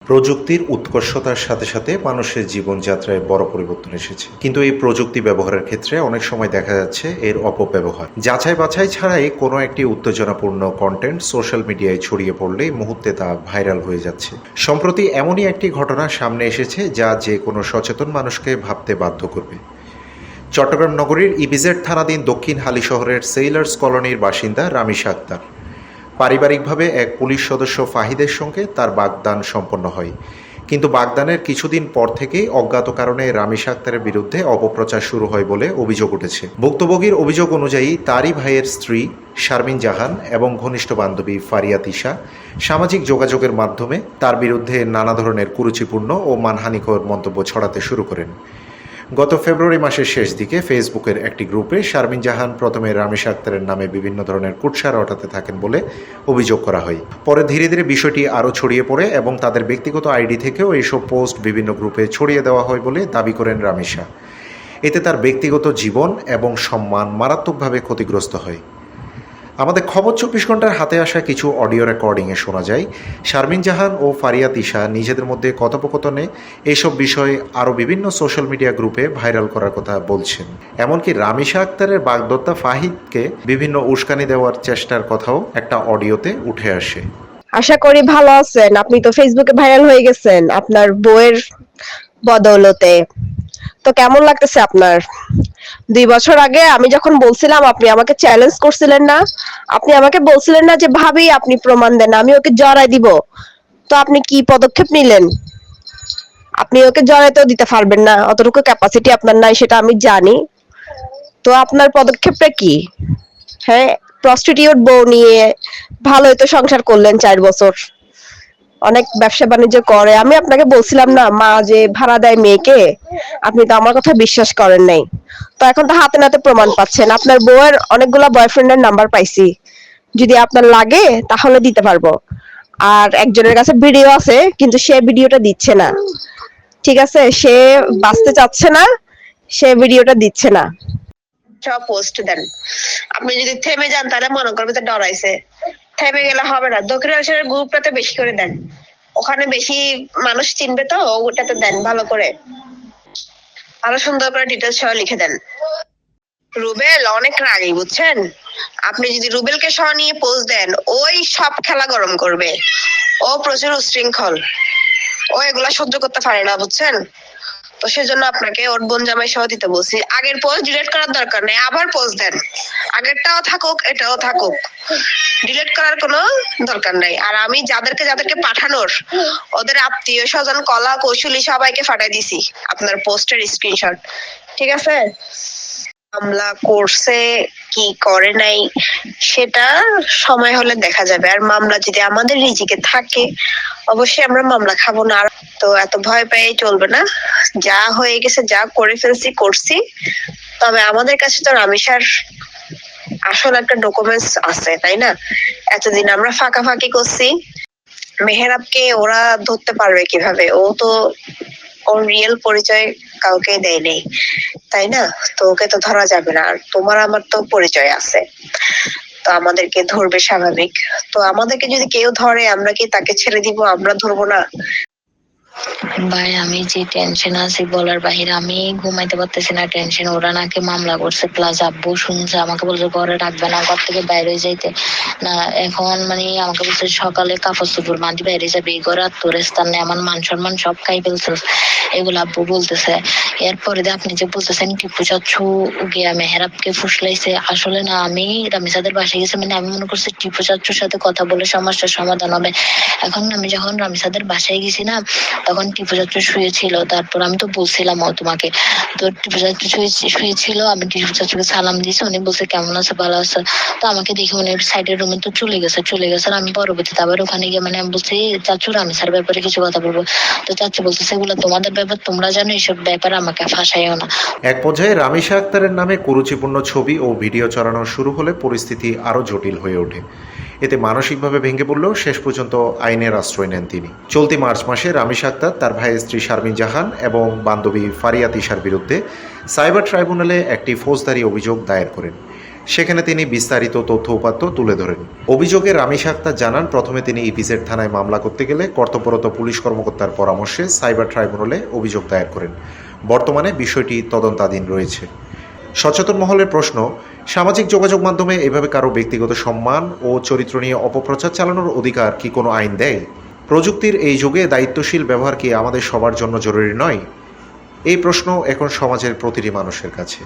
প্রযুক্তির উৎকর্ষতার সাথে সাথে মানুষের জীবনযাত্রায় বড় পরিবর্তন এসেছে, কিন্তু এই প্রযুক্তি ব্যবহারের ক্ষেত্রে অনেক সময় দেখা যাচ্ছে এর অপব্যবহার। যাচাই বাছাই ছাড়াই কোনো একটি উত্তেজনাপূর্ণ কন্টেন্ট সোশ্যাল মিডিয়ায় ছড়িয়ে পড়লে মুহূর্তে তা ভাইরাল হয়ে যাচ্ছে। সম্প্রতি এমনই একটি ঘটনা সামনে এসেছে যা যে কোনো সচেতন মানুষকে ভাবতে বাধ্য করবে। চট্টগ্রাম নগরীর ইপিজেড থানাধীন দক্ষিণ হালি শহরের সেইলার্স কলোনির বাসিন্দা রামিশা আক্তার। পারিবারিকভাবে এক পুলিশ সদস্য ফাহিদের সঙ্গে তার বাগদান সম্পন্ন হয়, কিন্তু বাগদানের কিছুদিন পর থেকেই অজ্ঞাত কারণে রামিশা আক্তারের বিরুদ্ধে অপপ্রচার শুরু হয় বলে অভিযোগ উঠেছে। ভুক্তভোগীর অভিযোগ অনুযায়ী তারই ভাইয়ের স্ত্রী শারমিন জাহান এবং ঘনিষ্ঠ বান্ধবী ফারিয়া তিশা সামাজিক যোগাযোগের মাধ্যমে তার বিরুদ্ধে নানা ধরনের কুরুচিপূর্ণ ও মানহানিকর মন্তব্য ছড়াতে শুরু করেন। গত ফেব্রুয়ারি মাসের শেষ দিকে ফেসবুকের একটি গ্রুপে শারমিন জাহান প্রথমে রামিশা আক্তারের নামে বিভিন্ন ধরনের কুৎসা রটাতে থাকেন বলে অভিযোগ করা হয়। পরে ধীরে ধীরে বিষয়টি আরও ছড়িয়ে পড়ে এবং তাদের ব্যক্তিগত আইডি থেকেও এইসব পোস্ট বিভিন্ন গ্রুপে ছড়িয়ে দেওয়া হয় বলে দাবি করেন রামিশা। এতে তার ব্যক্তিগত জীবন এবং সম্মান মারাত্মকভাবে ক্ষতিগ্রস্ত হয়। আমাদের খবর 24 ঘন্টার হাতে আসা কিছু অডিও রেকর্ডিংয়ে শোনা যায় শারমিন জাহান ও ফারিয়া তিশা নিজেদের মধ্যে কথোপকথনে এইসব বিষয়ে আরও বিভিন্ন সোশ্যাল মিডিয়া গ্রুপে ভাইরাল করার কথা বলছেন। এমনকি রামিশা আক্তারের বাগদত্তা ফাহিদকে বিভিন্ন উস্কানি দেওয়ার চেষ্টার কথাও একটা অডিওতে উঠে আসে। আশা করি ভালো আছেন। আপনি তো ফেসবুকে ভাইরাল হয়ে গেছেন আপনার বউয়ের বদৌলতে। তো কেমন লাগতেছে আপনার? 2 বছর আগে আমি যখন বলছিলাম, আপনি আমাকে চ্যালেঞ্জ করছিলেন না? আপনি আমাকে বলছিলেন না যে ভাবি আপনি প্রমাণ দেন, আমি ওকে জড়াই দিব। তো আপনি কি পদক্ষেপ নিলেন? আপনি ওকে জড়াইতেও দিতে পারবেন না, অতটুকু ক্যাপাসিটি আপনার নাই, সেটা আমি জানি। তো আপনার পদক্ষেপটা কি? হ্যাঁ, প্রস্টিটিউট বউ নিয়ে ভালোই তো সংসার করলেন 4 বছর, অনেক ব্যবসা বাণিজ্য করে। আমি আপনাকে বলছিলাম না মা যে ভাড়া দেয় মেয়েকে, আপনি তো আমার কথা বিশ্বাস করেন নাই। তো এখন তো হাতে নাতে প্রমাণ পাচ্ছেন। আপনার বউয়ের অনেকগুলা বয়ফ্রেন্ডের নাম্বার পাইছি, যদি আপনার লাগে তাহলে দিতে পারবো। আর একজনের কাছে ভিডিও আছে, কিন্তু সে ভিডিওটা দিচ্ছে না। ঠিক আছে, সে বাঁচতে চাচ্ছে না, সে ভিডিওটা দিচ্ছে না। সব পোস্ট দেন। আপনি যদি থেমে যান তাহলে মনে করবে তো ডরাইছে। থেমে গেলে হবে না। দক্ষিণ এশিয়ার গ্রুপটাতে বেশি করে দেন, ওখানে বেশি মানুষ চিনবে, তো ওটাতে দেন ভালো করে, আরো সুন্দর করে ডিটেলস সহ লিখে দেন। রুবেল অনেক রাগী, বুঝছেন? আপনি যদি রুবেলকে সহ নিয়ে পোস্ট দেন, ওই সব খেলা গরম করবে। ও প্রচুর উশৃঙ্খল, ও এগুলা সহ্য করতে পারে না, বুঝছেন? তো সেজন্য আপনাকে ওর বোন জামাই সহ দিতে বলছি। আগের পোস্ট ডিলিট করার দরকার নেই, আবার পোস্ট দেন। আগেরটাও থাকুক, এটাও থাকুক, ডিলিট করার কোনো দরকার নাই। আর আমি যাদেরকে যাদেরকে পাঠানোর, ওদের আত্মীয় স্বজন কলা কৌশলী সবাইকে পাঠাই দিছি আপনার পোস্টের স্ক্রিনশট। ঠিক আছে? মামলা করছে কি করে নাই সেটা সময় হলে দেখা যাবে। আর মামলা যদি আমাদের রিজিকে থাকে, অবশ্যই আমরা মামলা খাবো না। তো এত ভয় পেয়ে চলবে না। যা হয়ে গেছে, যা করে ফেলছি করছি। তবে আমাদের কাছে তো রামিশার আসল একটা ডকুমেন্টস আছে, তাই না? এতদিন আমরা ফাঁকাফাঁকি করছি, মেহেরাবকে ওরা ধরতে পারবে কিভাবে? ও তো ওর রিয়েল পরিচয় কাউকে দেয় নেই, তাই না? তো ওকে তো ধরা যাবে না। আর তোমার আমার তো পরিচয় আছে, তো আমাদেরকে ধরবে স্বাভাবিক। তো আমাদেরকে যদি কেউ ধরে, আমরা কি তাকে ছেড়ে দিব? আমরা ধরবো না? ভাই আমি যে টেনশন আছি বলার বাহিরে, আমি ঘুমাইতে পারতেছি না টেনশন। ওরা নাকি মামলা করছে, প্লাস আব্বু শুনছে, আমাকে বলছে ঘরে রাখবে না, ঘর থেকে বাইরে যাইতে না। এখন মানে আমাকে বলছে সকালে কাপড় চোপড় বাঁধি বাইরে যাবে, এই ঘরে তোর স্থান নেই, আমার মান সম্মান সব খাই ফেলছে, এগুলো আব্বু বলতেছে। এরপরে আপনি যে বলতেছেন টিপু চাচ্ছু গিয়া মেহেরাবকে ফুসলাইছে, আসলে না, আমি রামিসাদের বাসায় গেছি, মানে আমি মনে করছি টিপু চাচ্ছুর সাথে কথা বলে সমস্যার সমাধান হবে। এখন আমি যখন রামিসাদের বাসায় গেছি না, তখন টিপু চাচ্ছু শুয়েছিল। তারপর আমি তো বলছিলাম ও তোমাকে, তো টিপু চাচ্ছু শুয়েছিল, আমি টিপু চাচ্ছুকে সালাম দিয়েছি, উনি বলছে কেমন আছে, ভালো আছে। তো আমাকে দেখে উনি সাইডের রুমে তো চলে গেছে। আমি পরবর্তীতে আবার ওখানে গিয়ে মানে আমি বলছি চাচ্ছু রামিসার ব্যাপারে কিছু কথা বলবো। তো চাচ্ছু বলতেছে এগুলো তোমাদের ব্যাপার, তোমরা জানো, এইসব ব্যাপারে আমাকে ফাঁসাইও না। এক পর্যায়ে রামিশা আক্তারের নামে কুরুচিপূর্ণ ছবি ও ভিডিও চড়ানো শুরু হলে পরিস্থিতি আরও জটিল হয়ে ওঠে। এতে মানসিকভাবে ভেঙে পড়লেও শেষ পর্যন্ত আইনের আশ্রয় নেন তিনি। চলতি মার্চ মাসে রামিশা আক্তার তার ভাইয়ের স্ত্রী শারমিন জাহান এবং বান্ধবী ফারিয়া তিশার বিরুদ্ধে সাইবার ট্রাইব্যুনালে একটি ফৌজদারি অভিযোগ দায়ের করেন। সেখানে তিনি বিস্তারিত তথ্য উপাত্ত তুলে ধরেন। অভিযোগে রামিস আক্তার জানান, প্রথমে তিনি ইপিজেড থানায় মামলা করতে গেলে কর্তব্যরত পুলিশ কর্মকর্তার পরামর্শে সাইবার ট্রাইব্যুনালে অভিযোগ দায়ের করেন। বর্তমানে বিষয়টি তদন্তাধীন রয়েছে। সচেতন মহলের প্রশ্ন, সামাজিক যোগাযোগ মাধ্যমে এভাবে কারো ব্যক্তিগত সম্মান ও চরিত্র নিয়ে অপপ্রচার চালানোর অধিকার কি কোনো আইন দেয়? প্রযুক্তির এই যুগে দায়িত্বশীল ব্যবহার কি আমাদের সবার জন্য জরুরি নয়? এই প্রশ্ন এখন সমাজের প্রতিটি মানুষের কাছে।